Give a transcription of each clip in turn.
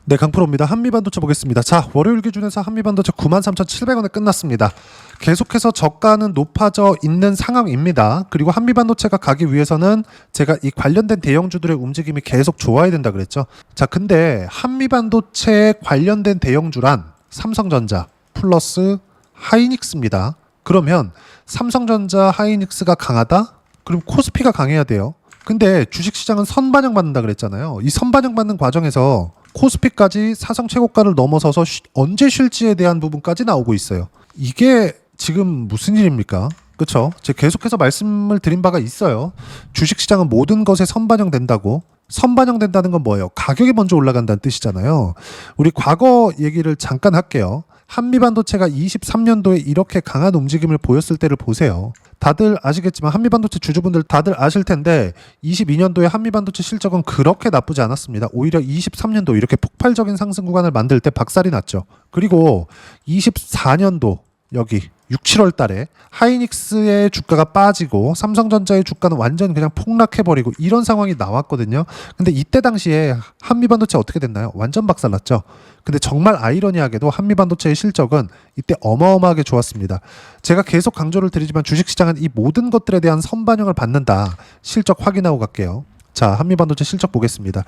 네, 강프로입니다. 한미반도체 보겠습니다. 자, 월요일 기준에서 한미반도체 93,700원에 끝났습니다. 계속해서 저가는 높아져 있는 상황입니다. 그리고 한미반도체가 가기 위해서는 제가 이 관련된 대형주들의 움직임이 계속 좋아야 된다 그랬죠. 자, 근데 한미반도체 관련된 대형주란 삼성전자 플러스 하이닉스입니다. 그러면 삼성전자, 하이닉스가 강하다? 그럼 코스피가 강해야 돼요. 근데 주식시장은 선반영 받는다 그랬잖아요. 이 선반영 받는 과정에서 코스피까지 사상 최고가를 넘어서서 언제 쉴지에 대한 부분까지 나오고 있어요. 이게 지금 무슨 일입니까? 그렇죠? 제가 계속해서 말씀을 드린 바가 있어요. 주식시장은 모든 것에 선반영된다고. 선반영된다는 건 뭐예요? 가격이 먼저 올라간다는 뜻이잖아요. 우리 과거 얘기를 잠깐 할게요. 한미반도체가 23년도에 이렇게 강한 움직임을 보였을 때를 보세요. 다들 아시겠지만 한미반도체 주주분들 다들 아실 텐데 22년도에 한미반도체 실적은 그렇게 나쁘지 않았습니다. 오히려 23년도 이렇게 폭발적인 상승 구간을 만들 때 박살이 났죠. 그리고 24년도 여기 6, 7월 달에 하이닉스의 주가가 빠지고 삼성전자의 주가는 완전 그냥 폭락해버리고 이런 상황이 나왔거든요. 근데 이때 당시에 한미반도체 어떻게 됐나요? 완전 박살났죠. 근데 정말 아이러니하게도 한미반도체의 실적은 이때 어마어마하게 좋았습니다. 제가 계속 강조를 드리지만 주식시장은 이 모든 것들에 대한 선반영을 받는다. 실적 확인하고 갈게요. 자, 한미반도체 실적 보겠습니다.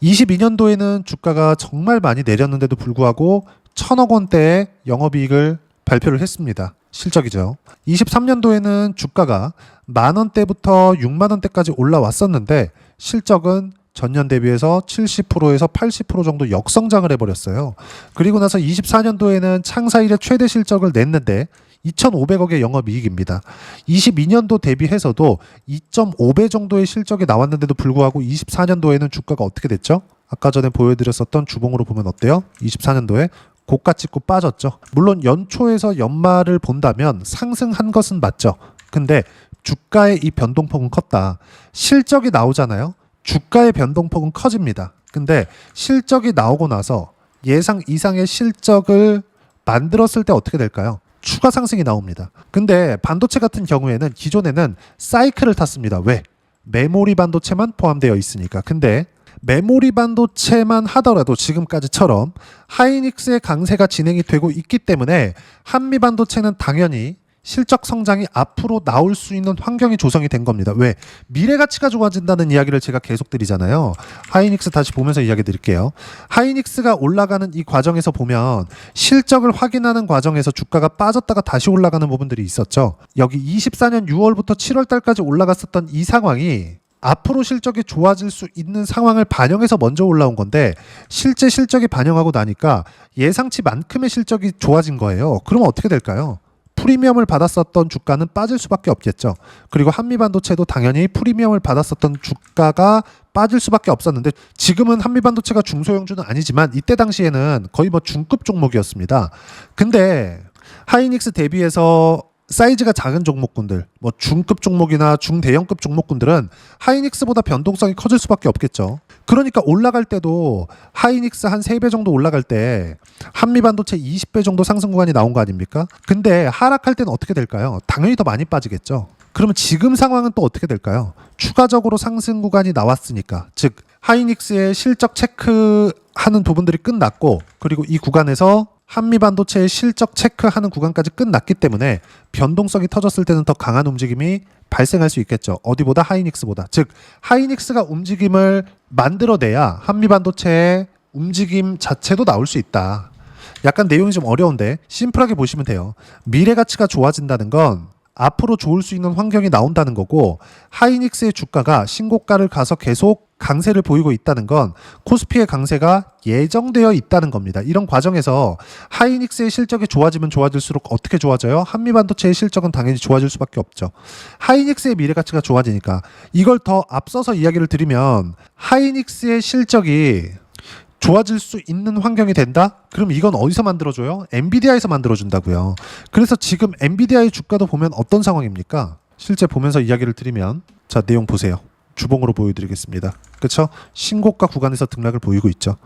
22년도에는 주가가 정말 많이 내렸는데도 불구하고 1,000억 원대의 영업이익을 발표를 했습니다. 실적이죠. 23년도에는 주가가 10,000원대부터 60,000원대까지 올라왔었는데 실적은 전년 대비해서 70%에서 80% 정도 역성장을 해버렸어요. 그리고 나서 24년도에는 창사 이래 최대 실적을 냈는데 2,500억의 영업이익입니다. 22년도 대비해서도 2.5배 정도의 실적이 나왔는데도 불구하고 24년도에는 주가가 어떻게 됐죠? 아까 전에 보여드렸었던 주봉으로 보면 어때요? 24년도에 고가 찍고 빠졌죠. 물론 연초에서 연말을 본다면 상승한 것은 맞죠. 근데 주가의 이 변동폭은 컸다. 실적이 나오잖아요. 주가의 변동폭은 커집니다. 근데 실적이 나오고 나서 예상 이상의 실적을 만들었을 때 어떻게 될까요? 추가 상승이 나옵니다. 근데 반도체 같은 경우에는 기존에는 사이클을 탔습니다. 왜? 메모리 반도체만 포함되어 있으니까. 근데 메모리 반도체만 하더라도 지금까지처럼 하이닉스의 강세가 진행이 되고 있기 때문에 한미 반도체는 당연히 실적 성장이 앞으로 나올 수 있는 환경이 조성이 된 겁니다. 왜? 미래 가치가 좋아진다는 이야기를 제가 계속 드리잖아요. 하이닉스 다시 보면서 이야기 드릴게요. 하이닉스가 올라가는 이 과정에서 보면 실적을 확인하는 과정에서 주가가 빠졌다가 다시 올라가는 부분들이 있었죠. 여기 24년 6월부터 7월 달까지 올라갔었던 이 상황이 앞으로 실적이 좋아질 수 있는 상황을 반영해서 먼저 올라온 건데 실제 실적이 반영하고 나니까 예상치만큼의 실적이 좋아진 거예요. 그러면 어떻게 될까요? 프리미엄을 받았었던 주가는 빠질 수밖에 없겠죠. 그리고 한미반도체도 당연히 프리미엄을 받았었던 주가가 빠질 수밖에 없었는데 지금은 한미반도체가 중소형주는 아니지만 이때 당시에는 거의 뭐 중급 종목이었습니다. 근데 하이닉스 대비해서 사이즈가 작은 종목군들, 뭐 중급 종목이나 중대형급 종목군들은 하이닉스보다 변동성이 커질 수밖에 없겠죠. 그러니까 올라갈 때도 하이닉스 한 3배 정도 올라갈 때 한미반도체 20배 정도 상승 구간이 나온 거 아닙니까? 근데 하락할 때는 어떻게 될까요? 당연히 더 많이 빠지겠죠. 그러면 지금 상황은 또 어떻게 될까요? 추가적으로 상승 구간이 나왔으니까, 즉 하이닉스의 실적 체크하는 부분들이 끝났고 그리고 이 구간에서 한미반도체의 실적 체크하는 구간까지 끝났기 때문에 변동성이 터졌을 때는 더 강한 움직임이 발생할 수 있겠죠. 어디보다? 하이닉스보다. 즉 하이닉스가 움직임을 만들어내야 한미반도체의 움직임 자체도 나올 수 있다. 약간 내용이 좀 어려운데 심플하게 보시면 돼요. 미래 가치가 좋아진다는 건 앞으로 좋을 수 있는 환경이 나온다는 거고 하이닉스의 주가가 신고가를 가서 계속 강세를 보이고 있다는 건 코스피의 강세가 예정되어 있다는 겁니다. 이런 과정에서 하이닉스의 실적이 좋아지면 좋아질수록 어떻게 좋아져요? 한미반도체의 실적은 당연히 좋아질 수밖에 없죠. 하이닉스의 미래가치가 좋아지니까 이걸 더 앞서서 이야기를 드리면 하이닉스의 실적이 좋아질 수 있는 환경이 된다? 그럼 이건 어디서 만들어줘요? 엔비디아에서 만들어준다고요. 그래서 지금 엔비디아의 주가도 보면 어떤 상황입니까? 실제 보면서 이야기를 드리면 자, 내용 보세요. 주봉으로 보여드리겠습니다. 그렇죠? 신고가 구간에서 등락을 보이고 있죠.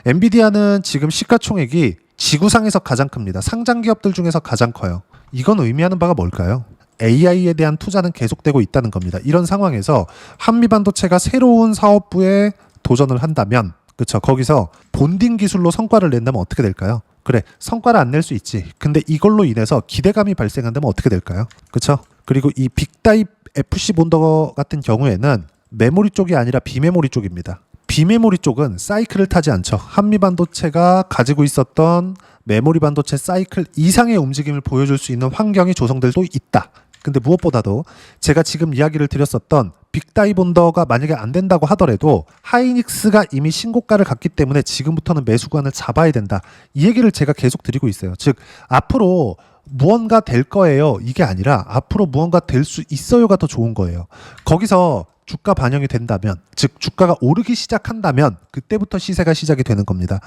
엔비디아는 지금 시가총액이 지구상에서 가장 큽니다. 상장 기업들 중에서 가장 커요. 이건 의미하는 바가 뭘까요? AI에 대한 투자는 계속되고 있다는 겁니다. 이런 상황에서 한미반도체가 새로운 사업부에 도전을 한다면 그쵸? 거기서 본딩 기술로 성과를 낸다면 어떻게 될까요? 그래, 성과를 안 낼 수 있지. 근데 이걸로 인해서 기대감이 발생한다면 어떻게 될까요? 그쵸? 그리고 이 빅다입 FC 본더 같은 경우에는 메모리 쪽이 아니라 비메모리 쪽입니다. 비메모리 쪽은 사이클을 타지 않죠. 한미반도체가 가지고 있었던 메모리 반도체 사이클 이상의 움직임을 보여줄 수 있는 환경이 조성될 수 있다. 근데 무엇보다도 제가 지금 이야기를 드렸었던 빅다이 본더가 만약에 안 된다고 하더라도 하이닉스가 이미 신고가를 갔기 때문에 지금부터는 매수관을 잡아야 된다. 이 얘기를 제가 계속 드리고 있어요. 즉 앞으로 무언가 될 거예요. 이게 아니라 앞으로 무언가 될 수 있어요가 더 좋은 거예요. 거기서 주가 반영이 된다면, 즉 주가가 오르기 시작한다면 그때부터 시세가 시작이 되는 겁니다.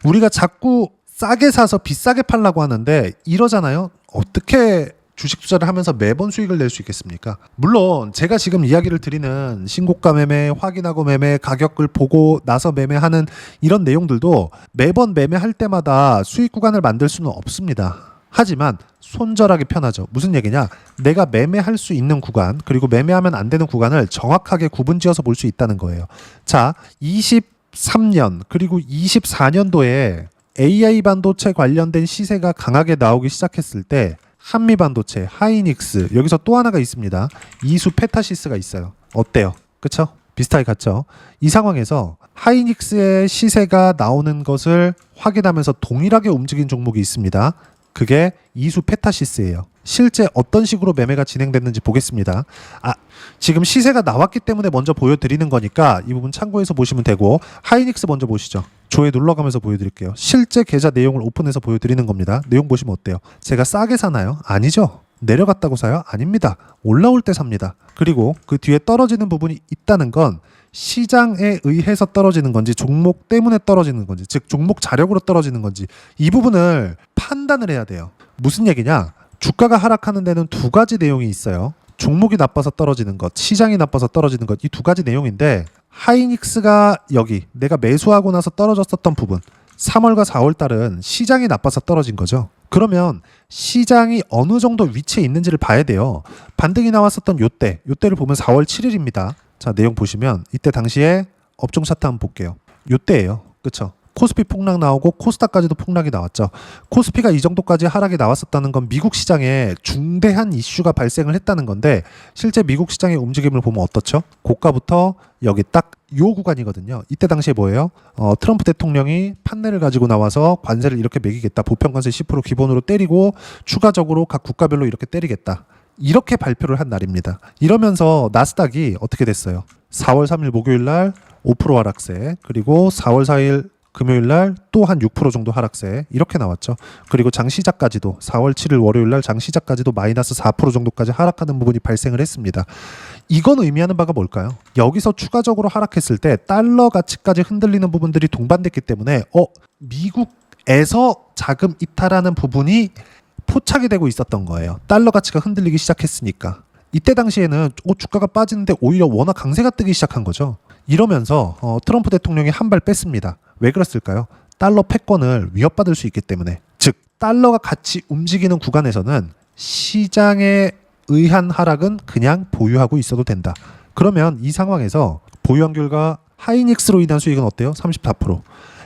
우리가 자꾸 싸게 사서 비싸게 팔라고 하는데 이러잖아요. 어떻게 주식 투자를 하면서 매번 수익을 낼 수 있겠습니까? 물론 제가 지금 이야기를 드리는 신고가 매매, 확인하고 매매, 가격을 보고 나서 매매하는 이런 내용들도 매번 매매할 때마다 수익 구간을 만들 수는 없습니다. 하지만 손절하기 편하죠. 무슨 얘기냐? 내가 매매할 수 있는 구간, 그리고 매매하면 안 되는 구간을 정확하게 구분지어서 볼 수 있다는 거예요. 자, 23년 그리고 24년도에 AI 반도체 관련된 시세가 강하게 나오기 시작했을 때 한미반도체, 하이닉스, 여기서 또 하나가 있습니다. 이수 페타시스가 있어요. 어때요? 그쵸? 비슷하게 같죠? 이 상황에서 하이닉스의 시세가 나오는 것을 확인하면서 동일하게 움직인 종목이 있습니다. 그게 이수 페타시스예요. 실제 어떤 식으로 매매가 진행됐는지 보겠습니다. 지금 시세가 나왔기 때문에 먼저 보여드리는 거니까 이 부분 참고해서 보시면 되고, 하이닉스 먼저 보시죠. 조회 눌러가면서 보여드릴게요. 실제 계좌 내용을 오픈해서 보여드리는 겁니다. 내용 보시면 어때요? 제가 싸게 사나요? 아니죠. 내려갔다고 사요? 아닙니다. 올라올 때 삽니다. 그리고 그 뒤에 떨어지는 부분이 있다는 건 시장에 의해서 떨어지는 건지 종목 때문에 떨어지는 건지, 즉 종목 자력으로 떨어지는 건지, 이 부분을 판단을 해야 돼요. 무슨 얘기냐? 주가가 하락하는 데는 두 가지 내용이 있어요. 종목이 나빠서 떨어지는 것, 시장이 나빠서 떨어지는 것, 이 두 가지 내용인데, 하이닉스가 여기 내가 매수하고 나서 떨어졌었던 부분, 3월과 4월 달은 시장이 나빠서 떨어진 거죠. 그러면 시장이 어느 정도 위치에 있는지를 봐야 돼요. 반등이 나왔었던 요때를 보면 4월 7일입니다. 자, 내용 보시면 이때 당시에 업종 차트 한번 볼게요. 요때예요. 그쵸? 코스피 폭락 나오고 코스닥까지도 폭락이 나왔죠. 코스피가 이 정도까지 하락이 나왔었다는 건 미국 시장에 중대한 이슈가 발생을 했다는 건데, 실제 미국 시장의 움직임을 보면 어떻죠? 고가부터 여기 딱 요 구간이거든요. 이때 당시에 뭐예요? 트럼프 대통령이 판넬을 가지고 나와서 관세를 이렇게 매기겠다. 보편관세 10% 기본으로 때리고 추가적으로 각 국가별로 이렇게 때리겠다. 이렇게 발표를 한 날입니다. 이러면서 나스닥이 어떻게 됐어요? 4월 3일 목요일 날 5% 하락세, 그리고 4월 4일 금요일 날 또 한 6% 정도 하락세, 이렇게 나왔죠. 그리고 장 시작까지도 4월 7일 월요일 날 장 시작까지도 마이너스 4% 정도까지 하락하는 부분이 발생을 했습니다. 이건 의미하는 바가 뭘까요? 여기서 추가적으로 하락했을 때 달러 가치까지 흔들리는 부분들이 동반됐기 때문에 미국에서 자금 이탈하는 부분이 포착이 되고 있었던 거예요. 달러 가치가 흔들리기 시작했으니까. 이때 당시에는 주가가 빠지는데 오히려 워낙 강세가 뜨기 시작한 거죠. 이러면서 트럼프 대통령이 한 발 뺐습니다. 왜 그랬을까요? 달러 패권을 위협받을 수 있기 때문에. 즉 달러가 같이 움직이는 구간에서는 시장에 의한 하락은 그냥 보유하고 있어도 된다. 그러면 이 상황에서 보유한 결과 하이닉스로 인한 수익은 어때요? 34%.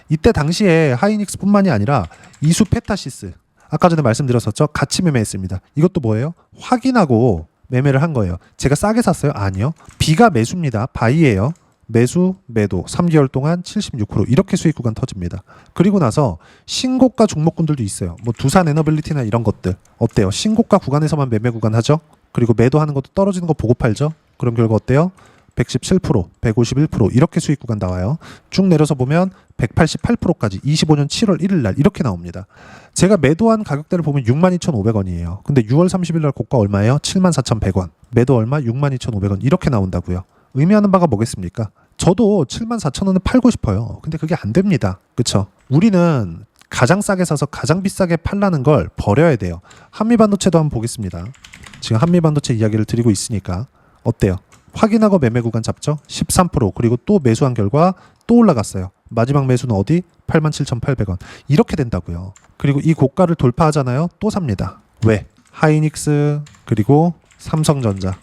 이때 당시에 하이닉스뿐만이 아니라 이수 페타시스, 아까 전에 말씀드렸었죠? 같이 매매했습니다. 이것도 뭐예요? 확인하고 매매를 한 거예요. 제가 싸게 샀어요? 아니요. B가 매수입니다. 바이예요. 매수, 매도 3개월 동안 76% 이렇게 수익 구간 터집니다. 그리고 나서 신고가 종목군들도 있어요. 뭐 두산 에너빌리티나 이런 것들 어때요? 신고가 구간에서만 매매 구간 하죠. 그리고 매도하는 것도 떨어지는 거 보고 팔죠. 그럼 결과 어때요? 117%, 151% 이렇게 수익 구간 나와요. 쭉 내려서 보면 188%까지 25년 7월 1일 날 이렇게 나옵니다. 제가 매도한 가격대를 보면 62,500원이에요. 근데 6월 30일 날 고가 얼마예요? 74,100원. 매도 얼마? 62,500원 이렇게 나온다고요. 의미하는 바가 뭐겠습니까? 저도 74,000원에 팔고 싶어요. 근데 그게 안 됩니다. 그쵸? 우리는 가장 싸게 사서 가장 비싸게 팔라는 걸 버려야 돼요. 한미반도체도 한번 보겠습니다. 지금 한미반도체 이야기를 드리고 있으니까 어때요? 확인하고 매매 구간 잡죠? 13%. 그리고 또 매수한 결과 또 올라갔어요. 마지막 매수는 어디? 87,800원. 이렇게 된다고요. 그리고 이 고가를 돌파하잖아요. 또 삽니다. 왜? 하이닉스 그리고 삼성전자.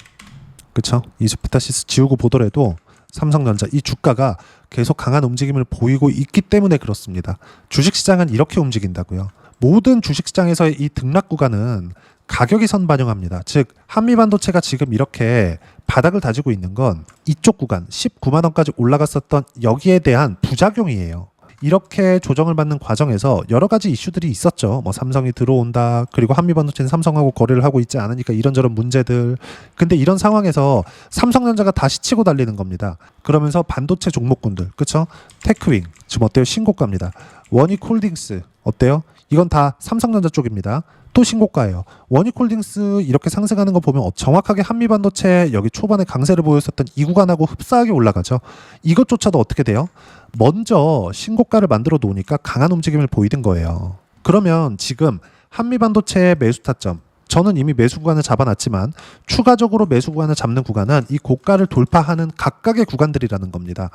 그쵸? 이수피타시스 지우고 보더라도 삼성전자 이 주가가 계속 강한 움직임을 보이고 있기 때문에 그렇습니다. 주식시장은 이렇게 움직인다고요. 모든 주식시장에서의 이 등락 구간은 가격이 선반영합니다. 즉 한미반도체가 지금 이렇게 바닥을 다지고 있는 건 이쪽 구간 19만 원까지 올라갔었던 여기에 대한 부작용이에요. 이렇게 조정을 받는 과정에서 여러 가지 이슈들이 있었죠. 뭐 삼성이 들어온다. 그리고 한미반도체는 삼성하고 거래를 하고 있지 않으니까 이런저런 문제들. 근데 이런 상황에서 삼성전자가 다시 치고 달리는 겁니다. 그러면서 반도체 종목군들, 그쵸? 테크윙 지금 어때요? 신고가입니다. 원익홀딩스 어때요? 이건 다 삼성전자 쪽입니다. 또 신고가예요. 원익홀딩스 이렇게 상승하는 거 보면 정확하게 한미반도체 여기 초반에 강세를 보였었던 이 구간하고 흡사하게 올라가죠. 이것조차도 어떻게 돼요? 먼저 신고가를 만들어 놓으니까 강한 움직임을 보이던 거예요. 그러면 지금 한미반도체의 매수 타점, 저는 이미 매수 구간을 잡아놨지만 추가적으로 매수 구간을 잡는 구간은 이 고가를 돌파하는 각각의 구간들이라는 겁니다.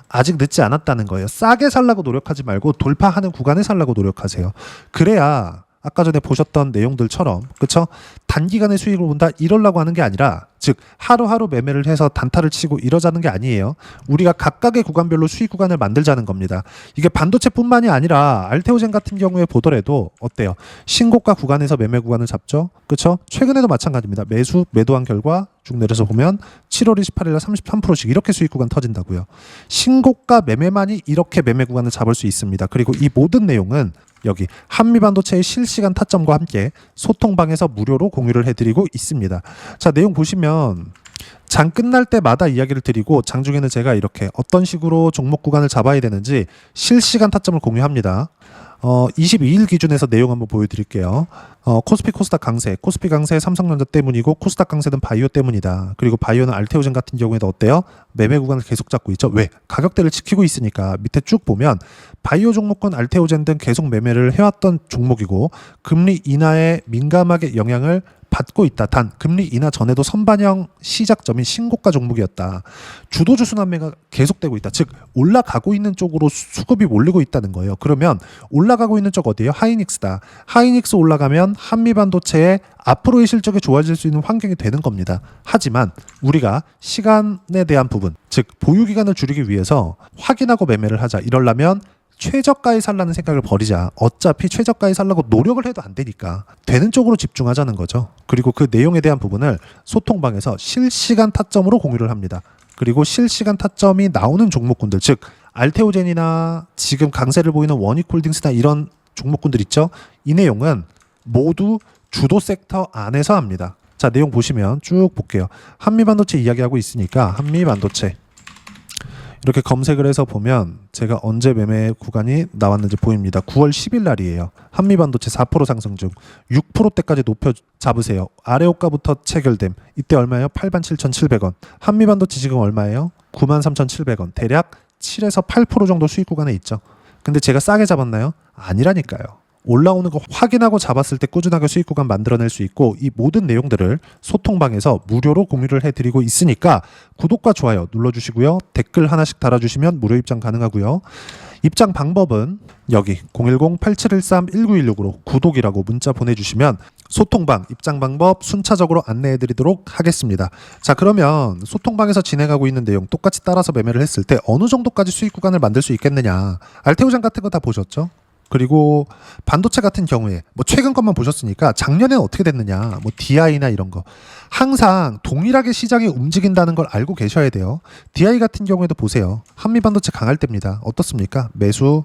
아직 늦지 않았다는 거예요. 싸게 살라고 노력하지 말고 돌파하는 구간에 살라고 노력하세요. 그래야 아까 전에 보셨던 내용들처럼 그쵸? 단기간의 수익을 본다 이러려고 하는 게 아니라 즉 하루하루 매매를 해서 단타를 치고 이러자는 게 아니에요. 우리가 각각의 구간별로 수익 구간을 만들자는 겁니다. 이게 반도체뿐만이 아니라 알테오젠 같은 경우에 보더라도 어때요? 신고가 구간에서 매매 구간을 잡죠. 그쵸? 최근에도 마찬가지입니다. 매도한 결과 쭉 내려서 보면 7월 28일 날 33%씩 이렇게 수익 구간 터진다고요. 신고가 매매만이 이렇게 매매 구간을 잡을 수 있습니다. 그리고 이 모든 내용은 여기 한미반도체의 실시간 타점과 함께 소통방에서 무료로 공유를 해드리고 있습니다. 자, 내용 보시면 장 끝날 때마다 이야기를 드리고 장중에는 제가 이렇게 어떤 식으로 종목 구간을 잡아야 되는지 실시간 타점을 공유합니다. 22일 기준에서 내용 한번 보여드릴게요. 코스피 코스닥 강세, 코스피 강세 삼성전자 때문이고 코스닥 강세는 바이오 때문이다. 그리고 바이오는 알테오젠 같은 경우에도 어때요? 매매 구간을 계속 잡고 있죠. 왜? 가격대를 지키고 있으니까. 밑에 쭉 보면 바이오 종목군 알테오젠 등 계속 매매를 해왔던 종목이고 금리 인하에 민감하게 영향을 받고 있다. 단 금리 인하 전에도 선반영 시작점인 신고가 종목이었다. 주도주 순환매가 계속되고 있다. 즉 올라가고 있는 쪽으로 수급이 몰리고 있다는 거예요. 그러면 올라가고 있는 쪽 어디예요? 하이닉스다. 하이닉스 올라가면 한미반도체의 앞으로의 실적이 좋아질 수 있는 환경이 되는 겁니다. 하지만 우리가 시간에 대한 부분, 즉 보유 기간을 줄이기 위해서 확인하고 매매를 하자. 이러려면 최저가에 살라는 생각을 버리자. 어차피 최저가에 살라고 노력을 해도 안 되니까 되는 쪽으로 집중하자는 거죠. 그리고 그 내용에 대한 부분을 소통방에서 실시간 타점으로 공유를 합니다. 그리고 실시간 타점이 나오는 종목군들, 즉 알테오젠이나 지금 강세를 보이는 원익홀딩스나 이런 종목군들 있죠. 이 내용은 모두 주도 섹터 안에서 합니다. 자, 내용 보시면 쭉 볼게요. 한미반도체 이야기하고 있으니까 한미반도체 이렇게 검색을 해서 보면 제가 언제 매매 구간이 나왔는지 보입니다. 9월 10일 날이에요. 한미반도체 4% 상승 중 6%대까지 높여 잡으세요. 아래 호가부터 체결됨. 이때 얼마예요? 87,700원. 한미반도체 지금 얼마예요? 93,700원. 대략 7에서 8% 정도 수익 구간에 있죠. 근데 제가 싸게 잡았나요? 아니라니까요. 올라오는 거 확인하고 잡았을 때 꾸준하게 수익 구간 만들어낼 수 있고 이 모든 내용들을 소통방에서 무료로 공유를 해드리고 있으니까 구독과 좋아요 눌러주시고요. 댓글 하나씩 달아주시면 무료 입장 가능하고요. 입장 방법은 여기 010-8713-1916으로 구독이라고 문자 보내주시면 소통방 입장 방법 순차적으로 안내해드리도록 하겠습니다. 자, 그러면 소통방에서 진행하고 있는 내용 똑같이 따라서 매매를 했을 때 어느 정도까지 수익 구간을 만들 수 있겠느냐. 알테오젠 같은 거 다 보셨죠? 그리고 반도체 같은 경우에 뭐 최근 것만 보셨으니까 작년에는 어떻게 됐느냐, 뭐 DI나 이런 거 항상 동일하게 시장이 움직인다는 걸 알고 계셔야 돼요. DI 같은 경우에도 보세요. 한미반도체 강할 때입니다. 어떻습니까? 매수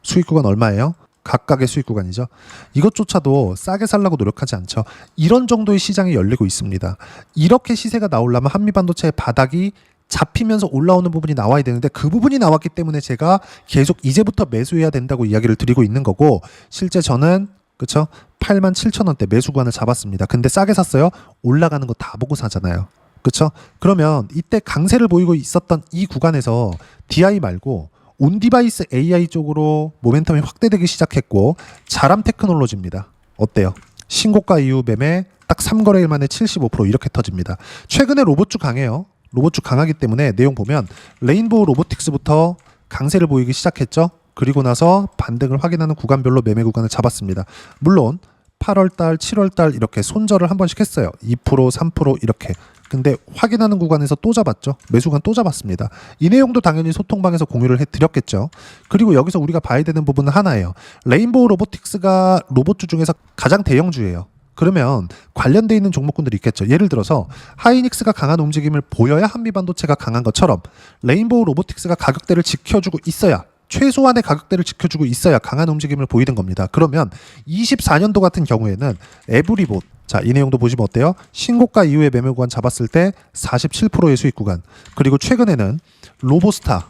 수익 구간 얼마예요? 각각의 수익 구간이죠. 이것조차도 싸게 살라고 노력하지 않죠. 이런 정도의 시장이 열리고 있습니다. 이렇게 시세가 나오려면 한미반도체의 바닥이 잡히면서 올라오는 부분이 나와야 되는데 그 부분이 나왔기 때문에 제가 계속 이제부터 매수해야 된다고 이야기를 드리고 있는 거고, 실제 저는 그쵸? 87,000원대 매수 구간을 잡았습니다. 근데 싸게 샀어요? 올라가는 거 다 보고 사잖아요. 그쵸? 그러면 이때 강세를 보이고 있었던 이 구간에서 DI 말고 온디바이스 AI 쪽으로 모멘텀이 확대되기 시작했고, 자람 테크놀로지입니다. 어때요? 신고가 이후 매매 딱 3거래일 만에 75% 이렇게 터집니다. 최근에 로봇주 강해요. 로봇주 강하기 때문에 내용 보면 레인보우 로보틱스부터 강세를 보이기 시작했죠. 그리고 나서 반등을 확인하는 구간별로 매매 구간을 잡았습니다. 물론 8월달, 7월달 이렇게 손절을 한 번씩 했어요. 2%, 3% 이렇게. 근데 확인하는 구간에서 또 잡았죠. 매수 구간 또 잡았습니다. 이 내용도 당연히 소통방에서 공유를 해드렸겠죠. 그리고 여기서 우리가 봐야 되는 부분은 하나예요. 레인보우 로보틱스가 로봇주 중에서 가장 대형주예요. 그러면 관련돼 있는 종목군들이 있겠죠. 예를 들어서 하이닉스가 강한 움직임을 보여야 한미반도체가 강한 것처럼 레인보우 로보틱스가 가격대를 지켜주고 있어야, 최소한의 가격대를 지켜주고 있어야 강한 움직임을 보이는 겁니다. 그러면 24년도 같은 경우에는 에브리봇, 자, 이 내용도 보시면 어때요? 신고가 이후에 매매 구간 잡았을 때 47%의 수익 구간, 그리고 최근에는 로보스타,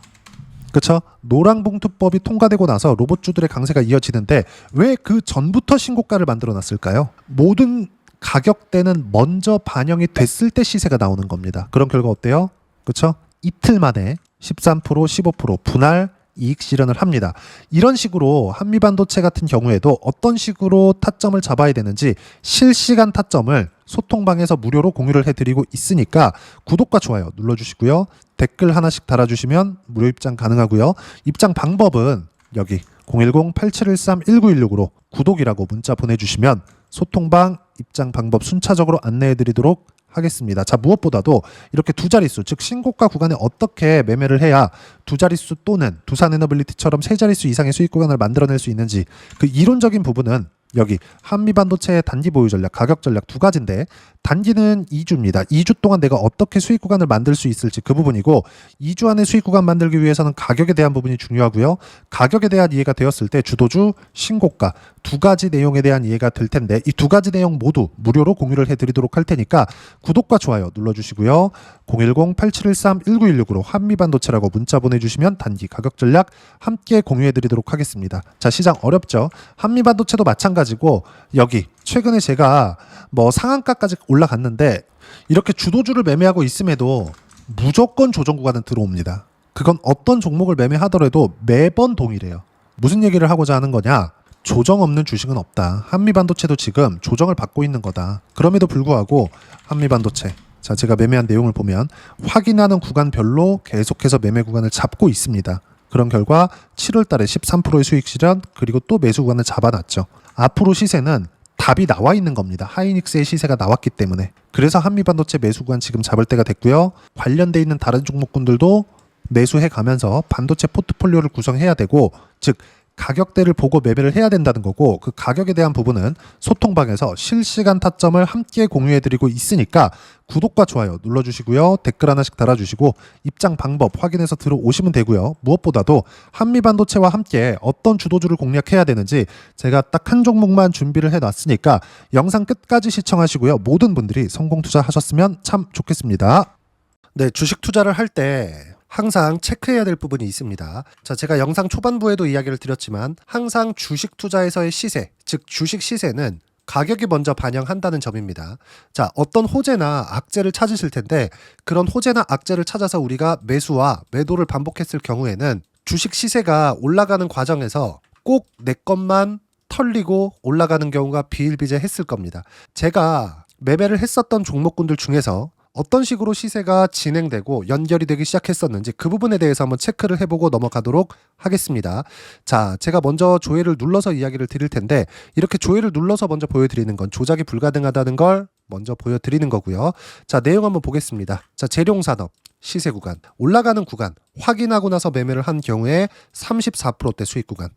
그쵸? 노랑봉투법이 통과되고 나서 로봇주들의 강세가 이어지는데 왜 그 전부터 신고가를 만들어 놨을까요? 모든 가격대는 먼저 반영이 됐을 때 시세가 나오는 겁니다. 그런 결과 어때요? 그쵸? 이틀 만에 13%, 15% 분할 이익 실현을 합니다. 이런 식으로 한미반도체 같은 경우에도 어떤 식으로 타점을 잡아야 되는지 실시간 타점을 소통방에서 무료로 공유를 해드리고 있으니까 구독과 좋아요 눌러주시고요. 댓글 하나씩 달아주시면 무료 입장 가능하고요. 입장 방법은 여기 010-8713-1916으로 구독이라고 문자 보내주시면 소통방 입장 방법 순차적으로 안내해드리도록 하겠습니다. 자, 무엇보다도 이렇게 두 자릿수, 즉 신고가 구간에 어떻게 매매를 해야 두 자릿수 또는 두산에너빌리티처럼 세 자릿수 이상의 수익 구간을 만들어낼 수 있는지 그 이론적인 부분은 여기 한미반도체의 단기 보유 전략, 가격 전략 두 가지인데 단기는 2주입니다. 2주 동안 내가 어떻게 수익 구간을 만들 수 있을지 그 부분이고 2주 안에 수익 구간 만들기 위해서는 가격에 대한 부분이 중요하고요. 가격에 대한 이해가 되었을 때 주도주, 신고가 두 가지 내용에 대한 이해가 될 텐데 이 두 가지 내용 모두 무료로 공유를 해드리도록 할 테니까 구독과 좋아요 눌러주시고요. 010-8713-1916으로 한미반도체라고 문자 보내주시면 단기 가격 전략 함께 공유해드리도록 하겠습니다. 자, 시장 어렵죠? 한미반도체도 마찬가지고 여기 최근에 제가 뭐 상한가까지 올라갔는데 이렇게 주도주를 매매하고 있음에도 무조건 조정 구간은 들어옵니다. 그건 어떤 종목을 매매하더라도 매번 동일해요. 무슨 얘기를 하고자 하는 거냐? 조정 없는 주식은 없다. 한미반도체도 지금 조정을 받고 있는 거다. 그럼에도 불구하고 한미반도체, 자, 제가 매매한 내용을 보면 확인하는 구간별로 계속해서 매매 구간을 잡고 있습니다. 그런 결과 7월 달에 13%의 수익 실현, 그리고 또 매수 구간을 잡아놨죠. 앞으로 시세는 답이 나와 있는 겁니다. 하이닉스의 시세가 나왔기 때문에. 그래서 한미반도체 매수 구간 지금 잡을 때가 됐고요. 관련돼 있는 다른 종목군들도 매수해 가면서 반도체 포트폴리오를 구성해야 되고, 즉 가격대를 보고 매매를 해야 된다는 거고, 그 가격에 대한 부분은 소통방에서 실시간 타점을 함께 공유해드리고 있으니까 구독과 좋아요 눌러주시고요. 댓글 하나씩 달아주시고 입장 방법 확인해서 들어오시면 되고요. 무엇보다도 한미반도체와 함께 어떤 주도주를 공략해야 되는지 제가 딱 한 종목만 준비를 해놨으니까 영상 끝까지 시청하시고요. 모든 분들이 성공 투자하셨으면 참 좋겠습니다. 네, 주식 투자를 할 때 항상 체크해야 될 부분이 있습니다. 자, 제가 영상 초반부에도 이야기를 드렸지만 항상 주식 투자에서의 시세, 즉 주식 시세는 가격이 먼저 반영한다는 점입니다. 자, 어떤 호재나 악재를 찾으실 텐데 그런 호재나 악재를 찾아서 우리가 매수와 매도를 반복했을 경우에는 주식 시세가 올라가는 과정에서 꼭 내 것만 털리고 올라가는 경우가 비일비재했을 겁니다. 제가 매매를 했었던 종목군들 중에서 어떤 식으로 시세가 진행되고 연결이 되기 시작했었는지 그 부분에 대해서 한번 체크를 해보고 넘어가도록 하겠습니다. 자, 제가 먼저 조회를 눌러서 이야기를 드릴 텐데 이렇게 조회를 눌러서 먼저 보여드리는 건 조작이 불가능하다는 걸 먼저 보여드리는 거고요. 자, 내용 한번 보겠습니다. 자, 재룡산업 시세 구간, 올라가는 구간 확인하고 나서 매매를 한 경우에 34%대 수익 구간.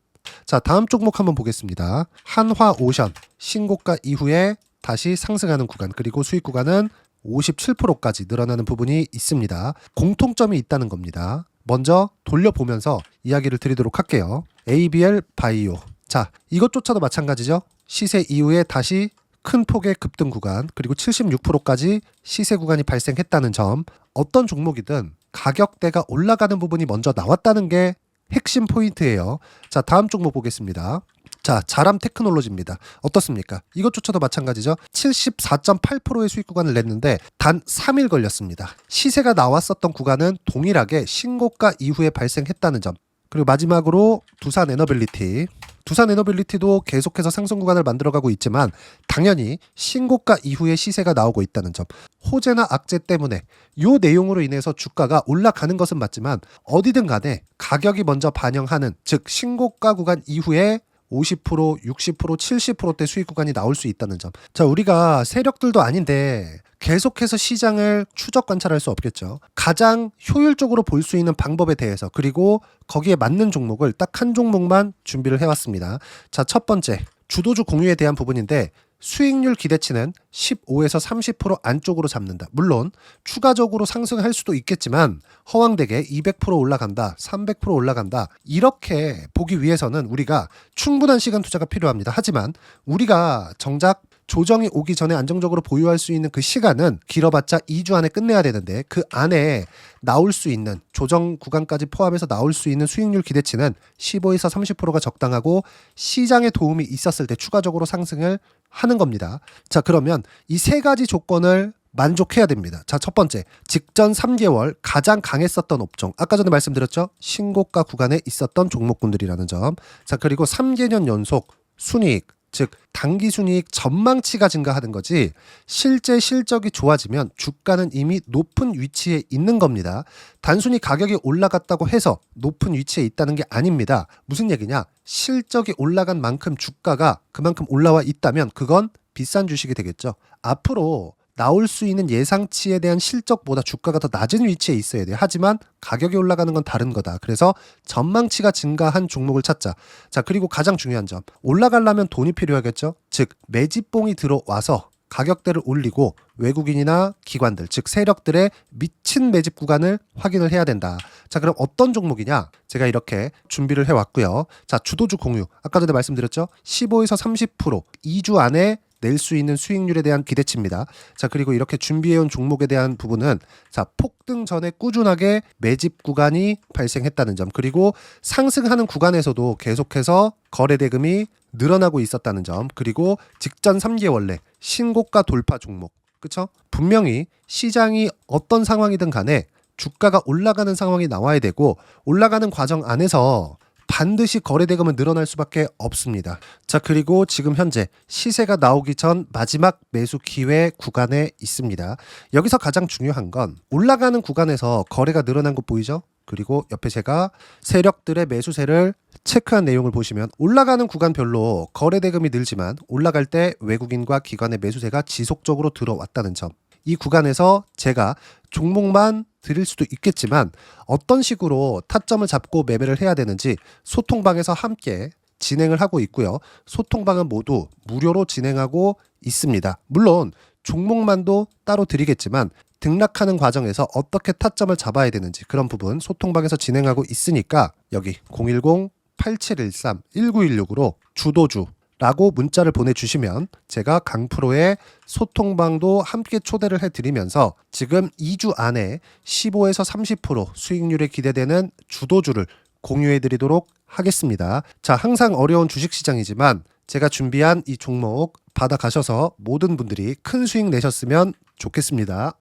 자, 다음 종목 한번 보겠습니다. 한화오션 신고가 이후에 다시 상승하는 구간, 그리고 수익 구간은 57%까지 늘어나는 부분이 있습니다. 공통점이 있다는 겁니다. 먼저 돌려보면서 이야기를 드리도록 할게요. ABL 바이오. 자, 이것조차도 마찬가지죠. 시세 이후에 다시 큰 폭의 급등 구간, 그리고 76%까지 시세 구간이 발생했다는 점. 어떤 종목이든 가격대가 올라가는 부분이 먼저 나왔다는 게 핵심 포인트예요. 자, 다음 종목 보겠습니다. 자, 자람 테크놀로지입니다. 어떻습니까? 이것조차도 마찬가지죠. 74.8%의 수익 구간을 냈는데 단 3일 걸렸습니다. 시세가 나왔었던 구간은 동일하게 신고가 이후에 발생했다는 점. 그리고 마지막으로 두산에너빌리티. 두산에너빌리티도 계속해서 상승 구간을 만들어가고 있지만 당연히 신고가 이후에 시세가 나오고 있다는 점. 호재나 악재 때문에 이 내용으로 인해서 주가가 올라가는 것은 맞지만 어디든 간에 가격이 먼저 반영하는, 즉 신고가 구간 이후에 50%, 60%, 70%대 수익 구간이 나올 수 있다는 점. 자, 우리가 세력들도 아닌데 계속해서 시장을 추적 관찰할 수 없겠죠. 가장 효율적으로 볼 수 있는 방법에 대해서, 그리고 거기에 맞는 종목을 딱 한 종목만 준비를 해왔습니다. 자, 첫 번째, 주도주 공유에 대한 부분인데 수익률 기대치는 15에서 30% 안쪽으로 잡는다. 물론 추가적으로 상승할 수도 있겠지만 허황되게 200% 올라간다, 300% 올라간다, 이렇게 보기 위해서는 우리가 충분한 시간 투자가 필요합니다. 하지만 우리가 정작 조정이 오기 전에 안정적으로 보유할 수 있는 그 시간은 길어봤자 2주 안에 끝내야 되는데, 그 안에 나올 수 있는 조정 구간까지 포함해서 나올 수 있는 수익률 기대치는 15에서 30%가 적당하고 시장에 도움이 있었을 때 추가적으로 상승을 하는 겁니다. 자, 그러면 이 세 가지 조건을 만족해야 됩니다. 자, 첫 번째, 직전 3개월 가장 강했었던 업종. 아까 전에 말씀드렸죠? 신고가 구간에 있었던 종목군들이라는 점. 자, 그리고 3개년 연속 순이익, 즉 단기 순이익 전망치가 증가하는 거지, 실제 실적이 좋아지면 주가는 이미 높은 위치에 있는 겁니다. 단순히 가격이 올라갔다고 해서 높은 위치에 있다는 게 아닙니다. 무슨 얘기냐? 실적이 올라간 만큼 주가가 그만큼 올라와 있다면 그건 비싼 주식이 되겠죠. 앞으로 나올 수 있는 예상치에 대한 실적보다 주가가 더 낮은 위치에 있어야 돼요. 하지만 가격이 올라가는 건 다른 거다. 그래서 전망치가 증가한 종목을 찾자. 자, 그리고 가장 중요한 점, 올라가려면 돈이 필요하겠죠. 즉 매집봉이 들어와서 가격대를 올리고 외국인이나 기관들, 즉 세력들의 미친 매집 구간을 확인을 해야 된다. 자, 그럼 어떤 종목이냐? 제가 이렇게 준비를 해왔고요. 자, 주도주 공유, 아까 전에 말씀드렸죠? 15에서 30% 2주 안에 낼 수 있는 수익률에 대한 기대치입니다. 자, 그리고 이렇게 준비해온 종목에 대한 부분은, 자, 폭등 전에 꾸준하게 매집 구간이 발생했다는 점, 그리고 상승하는 구간에서도 계속해서 거래 대금이 늘어나고 있었다는 점, 그리고 직전 3개월 내 신고가 돌파 종목, 그쵸? 분명히 시장이 어떤 상황이든 간에 주가가 올라가는 상황이 나와야 되고, 올라가는 과정 안에서 반드시 거래 대금은 늘어날 수밖에 없습니다. 자, 그리고 지금 현재 시세가 나오기 전 마지막 매수 기회 구간에 있습니다. 여기서 가장 중요한 건 올라가는 구간에서 거래가 늘어난 거 보이죠? 그리고 옆에 제가 세력들의 매수세를 체크한 내용을 보시면 올라가는 구간별로 거래 대금이 늘지만 올라갈 때 외국인과 기관의 매수세가 지속적으로 들어왔다는 점. 이 구간에서 제가 종목만 드릴 수도 있겠지만 어떤 식으로 타점을 잡고 매매를 해야 되는지 소통방에서 함께 진행을 하고 있고요. 소통방은 모두 무료로 진행하고 있습니다. 물론 종목만도 따로 드리겠지만 등락하는 과정에서 어떻게 타점을 잡아야 되는지 그런 부분 소통방에서 진행하고 있으니까 여기 010-8713-1916으로 주도주 라고 문자를 보내주시면 제가 강프로의 소통방도 함께 초대를 해드리면서 지금 2주 안에 15에서 30% 수익률에 기대되는 주도주를 공유해드리도록 하겠습니다. 자, 항상 어려운 주식시장이지만 제가 준비한 이 종목 받아가셔서 모든 분들이 큰 수익 내셨으면 좋겠습니다.